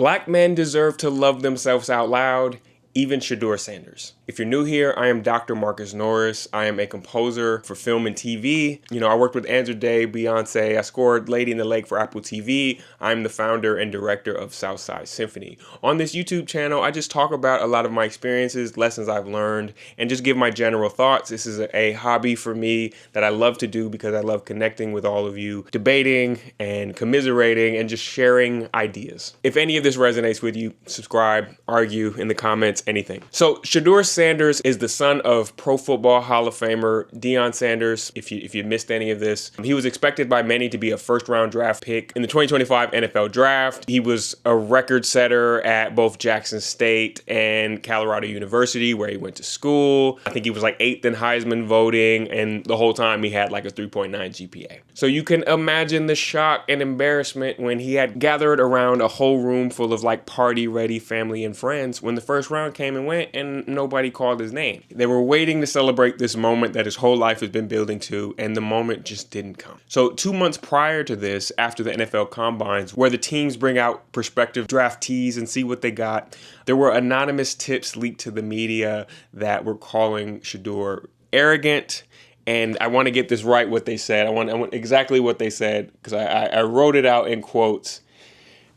Black men deserve to love themselves out loud, even Shedeur Sanders. If you're new here, I am Dr. Marcus Norris. I am a composer for film and TV. I worked with Andrew Day, Beyonce. I scored Lady in the Lake for Apple TV. I'm the founder and director of Southside Symphony. On this YouTube channel, I just talk about a lot of my experiences, lessons I've learned, and just give my general thoughts. This is a hobby for me that I love to do because I love connecting with all of you, debating and commiserating and just sharing ideas. If any of this resonates with you, subscribe, argue in the comments, anything. So Shedeur Sanders is the son of Pro Football Hall of Famer Deion Sanders. If you missed any of this, he was expected by many to be a first-round draft pick in the 2025 NFL Draft. He was a record setter at both Jackson State and Colorado University, where he went to school. I think he was like 8th in Heisman voting, and the whole time he had like a 3.9 GPA. So you can imagine the shock and embarrassment when he had gathered around a whole room full of like party-ready family and friends when the first round came and went and nobody called his name. They were waiting to celebrate this moment that his whole life has been building to, and the moment just didn't come. So 2 months prior to this, after the NFL Combines, where the teams bring out prospective draftees and see what they got, there were anonymous tips leaked to the media that were calling Shedeur arrogant. And I want to get this right, what they said. I want exactly what they said, because I wrote it out in quotes.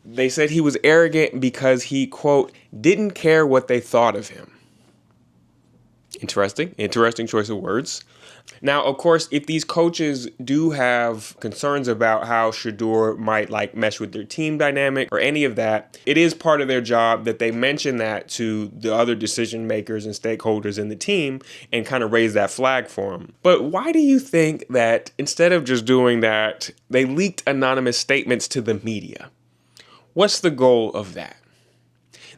They said he was arrogant because he, quote, didn't care what they thought of him. Interesting choice of words. Now, of course, if these coaches do have concerns about how Shedeur might like mesh with their team dynamic or any of that, it is part of their job that they mention that to the other decision makers and stakeholders in the team and kind of raise that flag for him. But why do you think that instead of just doing that, they leaked anonymous statements to the media? What's the goal of that?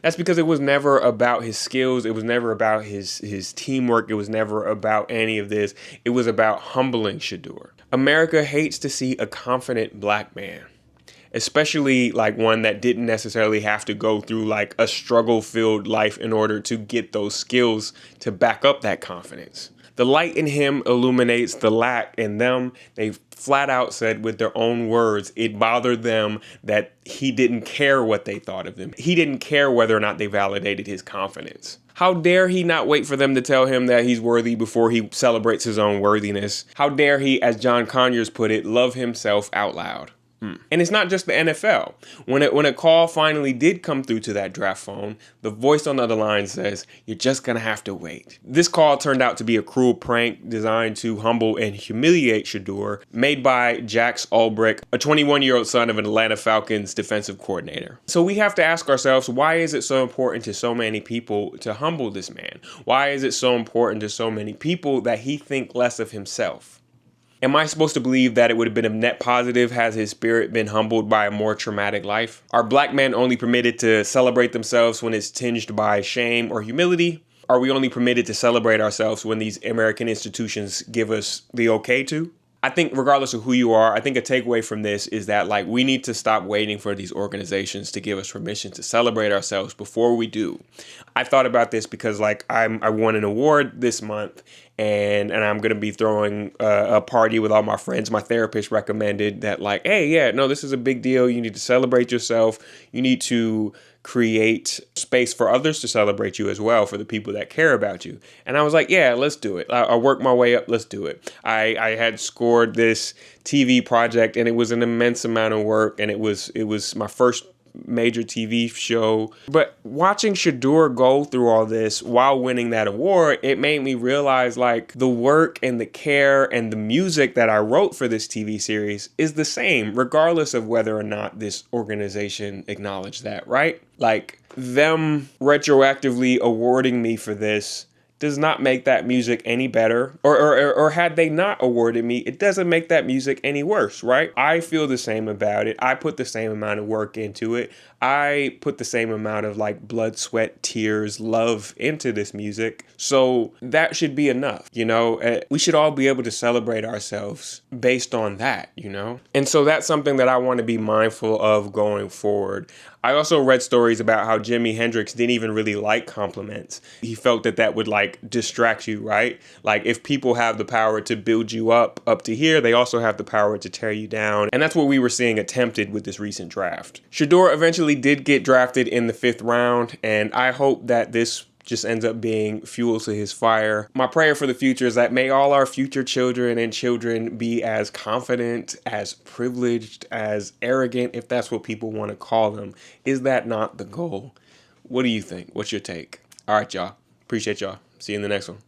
That's because it was never about his skills. It was never about his teamwork. It was never about any of this. It was about humbling Shedeur. America hates to see a confident black man, especially like one that didn't necessarily have to go through like a struggle-filled life in order to get those skills to back up that confidence. The light in him illuminates the lack in them. They flat out said with their own words, it bothered them that he didn't care what they thought of him. He didn't care whether or not they validated his confidence. How dare he not wait for them to tell him that he's worthy before he celebrates his own worthiness? How dare he, as John Conyers put it, love himself out loud? And it's not just the NFL. When a call finally did come through to that draft phone, the voice on the other line says, you're just going to have to wait. This call turned out to be a cruel prank designed to humble and humiliate Shedeur, made by Jax Ulbrich, a 21-year-old son of an Atlanta Falcons defensive coordinator. So we have to ask ourselves, why is it so important to so many people to humble this man? Why is it so important to so many people that he think less of himself? Am I supposed to believe that it would have been a net positive has his spirit been humbled by a more traumatic life? Are black men only permitted to celebrate themselves when it's tinged by shame or humility? Are we only permitted to celebrate ourselves when these American institutions give us the okay to? I think regardless of who you are, I think a takeaway from this is that like we need to stop waiting for these organizations to give us permission to celebrate ourselves before we do. I thought about this because like I won an award this month and I'm going to be throwing a party with all my friends. My therapist recommended that like, hey, yeah, no, this is a big deal. You need to celebrate yourself. You need to create space for others to celebrate you as well, for the people that care about you. And I was like, yeah, let's do it. I worked my way up. Let's do it. I had scored this TV project and it was an immense amount of work. And it was my first major TV show. But watching Shedeur go through all this while winning that award, it made me realize like the work and the care and the music that I wrote for this TV series is the same, regardless of whether or not this organization acknowledged that, right? Like them retroactively awarding me for this does not make that music any better. Or had they not awarded me, it doesn't make that music any worse, right? I feel the same about it. I put the same amount of work into it. I put the same amount of like blood, sweat, tears, love into this music. So that should be enough, you know? We should all be able to celebrate ourselves based on that, you know? And so that's something that I want to be mindful of going forward. I also read stories about how Jimi Hendrix didn't even really like compliments. He felt that would like like distract you, right? Like if people have the power to build you up to here, they also have the power to tear you down. And that's what we were seeing attempted with this recent draft. Shedeur eventually did get drafted in the 5th round, and I hope that this just ends up being fuel to his fire. My prayer for the future is that may all our future children and children be as confident, as privileged, as arrogant, if that's what people want to call them. Is that not the goal? What do you think? What's your take? All right, y'all. Appreciate y'all. See you in the next one.